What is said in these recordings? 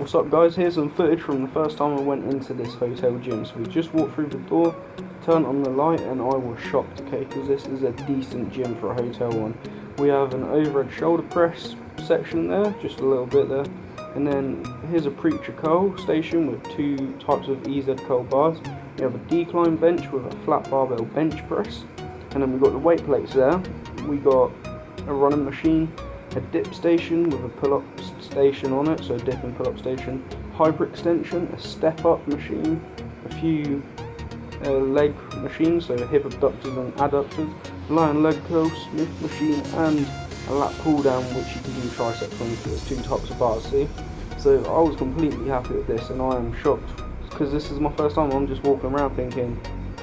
What's up guys, here's some footage from the first time I went into this hotel gym. So we just walked through the door, turned on the light, and I was shocked, okay, because this is a decent gym for a hotel one. We have an overhead shoulder press section there, just a little bit there, and then here's a preacher curl station with two types of EZ curl bars. We have a decline bench with a flat barbell bench press, and then we've got the weight plates there. We got a running machine, a dip station with a pull-up station on it, so a dip and pull-up station, hyper extension, a step-up machine, a few leg machines, so hip abductors and adductors, lion leg curl, Smith machine, and a lat pull down which you can do triceps on. So there's two types of bars, see? So I was completely happy with this, and I am shocked because this is my first time. I'm just walking around thinking,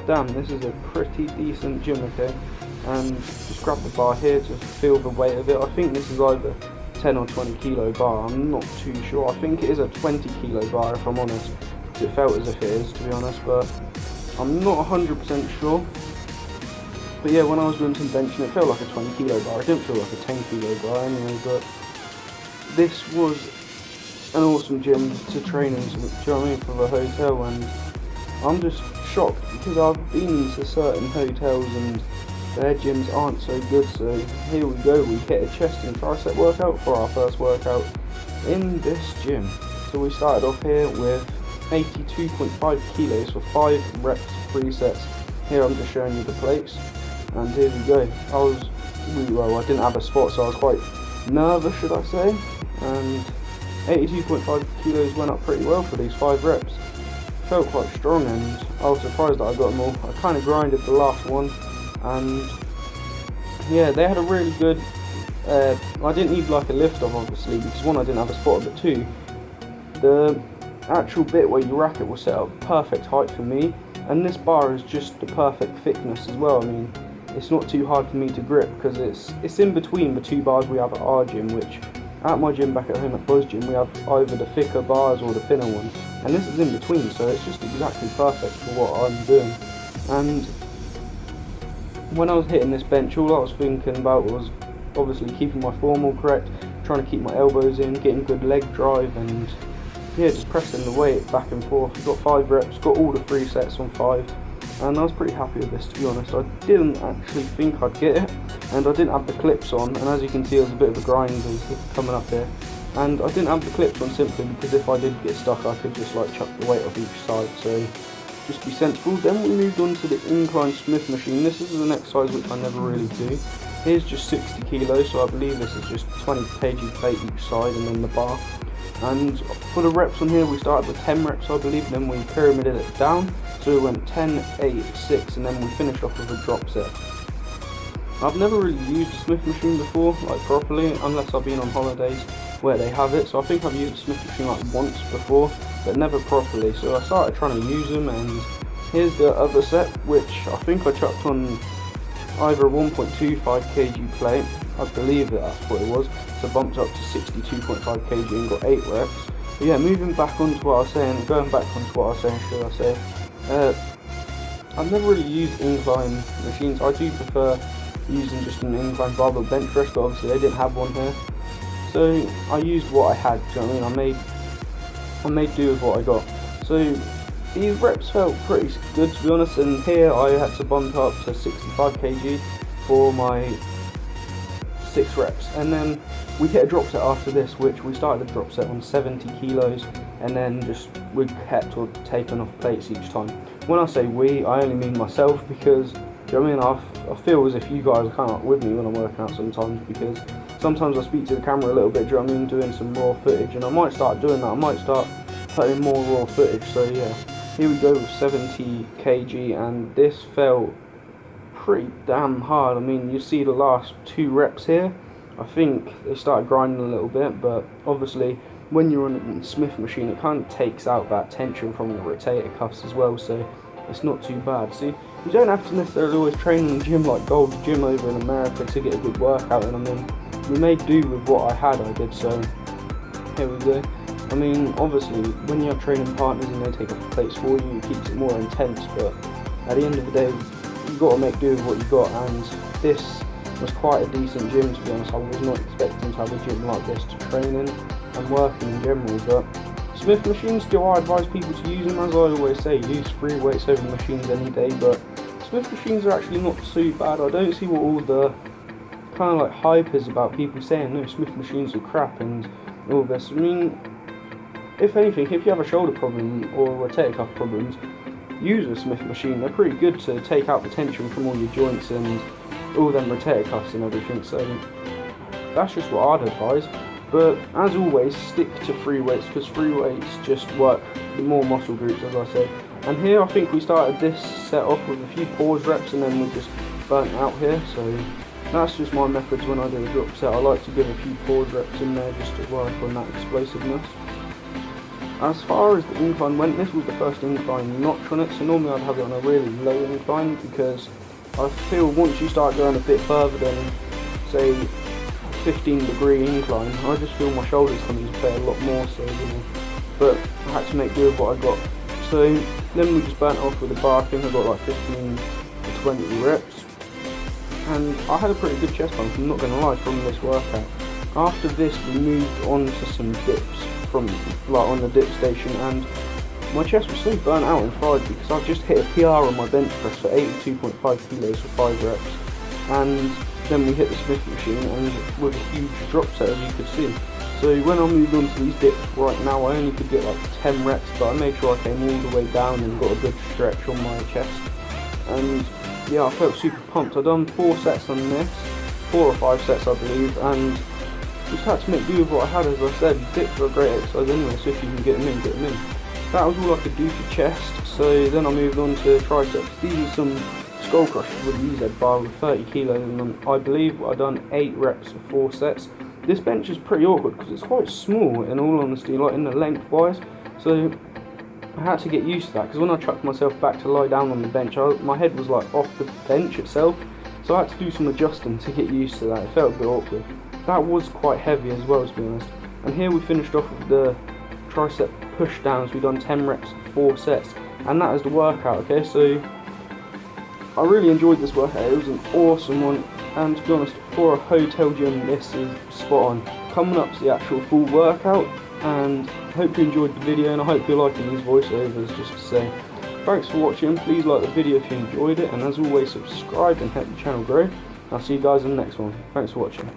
damn, this is a pretty decent gym, okay? And just grab the bar here to feel the weight of it. I think this is either 10 or 20 kilo bar, I'm not too sure. I think it is a 20 kilo bar if I'm honest. It felt as if it is, to be honest, but I'm not 100% sure. But yeah, when I was doing some benching, it felt like a 20 kilo bar. It didn't feel like a 10 kilo bar anyway, but this was an awesome gym to train in, do you know what I mean, for the hotel. And I'm just shocked because I've been to certain hotels and their gyms aren't so good. So here we go, we hit a chest and tricep workout for our first workout in this gym. So we started off here with 82.5 kilos for 5 reps, 3 sets. Here I'm just showing you the plates, and here we go. I didn't have a spot, so I was quite nervous, should I say, and 82.5 kilos went up pretty well for these 5 reps. Felt quite strong, and I was surprised that I got them all. I kind of grinded the last one, and yeah, they had a really good, I didn't need like a lift off obviously, because one, I didn't have a spot, but two, the actual bit where you rack it was set up perfect height for me, and this bar is just the perfect thickness as well. I mean, it's not too hard for me to grip because it's in between the two bars we have at our gym, which at my gym back at home at Buzz Gym we have either the thicker bars or the thinner ones, and this is in between, so it's just exactly perfect for what I'm doing. And when I was hitting this bench, all I was thinking about was obviously keeping my form all correct, trying to keep my elbows in, getting good leg drive, and yeah, just pressing the weight back and forth. Got 5 reps, got all the 3 sets on 5, and I was pretty happy with this, to be honest. I didn't actually think I'd get it, and I didn't have the clips on, and as you can see there's a bit of a grind coming up here, and I didn't have the clips on simply because if I did get stuck I could just like chuck the weight off each side, so just be sensible. Then we moved on to the incline Smith machine. This is an exercise which I never really do. Here's just 60 kilos, so I believe this is just 20 kg plate each side and then the bar. And for the reps on here, we started with 10 reps I believe, then we pyramided it down, so we went 10, 8, 6, and then we finished off with a drop set. I've never really used a Smith machine before, like properly, unless I've been on holidays where they have it. So I think I've used a Smith machine like once before, but never properly. So I started trying to use them, and here's the other set, which I think I chucked on either a 1.25 kg plate, I believe that's what it was, so bumped up to 62.5 kg and got 8 reps. But yeah, moving back onto what I was saying, going back onto what I was saying, should I say, I've never really used incline machines. I do prefer using just an incline barbell bench press, but obviously they didn't have one here, so I used what I had, do you know what I mean? I made do with what I got. So these reps felt pretty good, to be honest, and here I had to bump up to 65 kg for my 6 reps, and then we hit a drop set after this, which we started the drop set on 70 kilos, and then just we kept or taken off plates each time. When I say we, I only mean myself, because do you know what I mean, I feel as if you guys are kind of with me when I'm working out sometimes, because sometimes I speak to the camera a little bit, do you know what I mean, doing some raw footage, and I might start doing that, I might start putting more raw footage. So yeah, here we go with 70 kg, and this felt pretty damn hard. I mean, you see the last 2 reps here, I think they started grinding a little bit, but obviously when you're on a Smith machine it kind of takes out that tension from the rotator cuffs as well, so it's not too bad. See, you don't have to necessarily always train in the gym like Gold's Gym over in America to get a good workout, and I mean, we made do with what I had, I did, so here we go. I mean, obviously when you're training partners and they take off the plates for you, it keeps it more intense, but at the end of the day you've got to make do with what you've got, and this was quite a decent gym, to be honest. I was not expecting to have a gym like this to train in and working in general, but Smith machines, do I advise people to use them? As I always say, use free weights over machines any day, but Smith machines are actually not too bad. I don't see what all the kind of like hype is about people saying no, Smith machines are crap and all this. I mean, if anything, if you have a shoulder problem or rotator cuff problems, use a Smith machine. They're pretty good to take out the tension from all your joints and all them rotator cuffs and everything, so that's just what I'd advise. But as always, stick to free weights, because free weights just work the more muscle groups, as I say. And here I think we started this set off with a few pause reps and then we just burnt out here, so that's just my methods when I do a drop set. I like to give a few pause reps in there just to work on that explosiveness. As far as the incline went, this was the first incline notch on it, so normally I'd have it on a really low incline, because I feel once you start going a bit further than, say, 15-degree incline, I just feel my shoulders coming to play a lot more, so, but I had to make do with what I got. So then we just burnt off with the bar. I think I got like 15 to 20 reps, and I had a pretty good chest bump, I'm not going to lie, from this workout. After this we moved on to some dips from like on the dip station, and my chest was so burnt out and fried because I've just hit a PR on my bench press for 82.5 kilos for 5 reps, and then we hit the Smith machine and with a huge drop set, as you could see. So when I moved on to these dips right now, I only could get like 10 reps, but I made sure I came all the way down and got a good stretch on my chest, and yeah, I felt super pumped. I've done 4 sets on this, 4 or 5 sets I believe, and just had to make do with what I had. As I said, dips are a great exercise anyway, so if you can get them in, get them in. That was all I could do for chest, so then I moved on to triceps. These are some skull crushers with a UZ bar with 30 kilos in them. I believe I've done 8 reps for 4 sets. This bench is pretty awkward because it's quite small, in all honesty, like in the length-wise, so I had to get used to that, because when I chucked myself back to lie down on the bench, my head was like off the bench itself, so I had to do some adjusting to get used to that. It felt a bit awkward. That was quite heavy as well, to be honest. And here we finished off with the tricep push downs. We've done 10 reps, 4 sets, and that is the workout. Okay, so I really enjoyed this workout. It was an awesome one, and to be honest, for a hotel gym, this is spot on. Coming up to the actual full workout, and I hope you enjoyed the video, and I hope you're liking these voiceovers, just to say. Thanks for watching. Please like the video if you enjoyed it, and as always, subscribe and help the channel grow. I'll see you guys in the next one. Thanks for watching.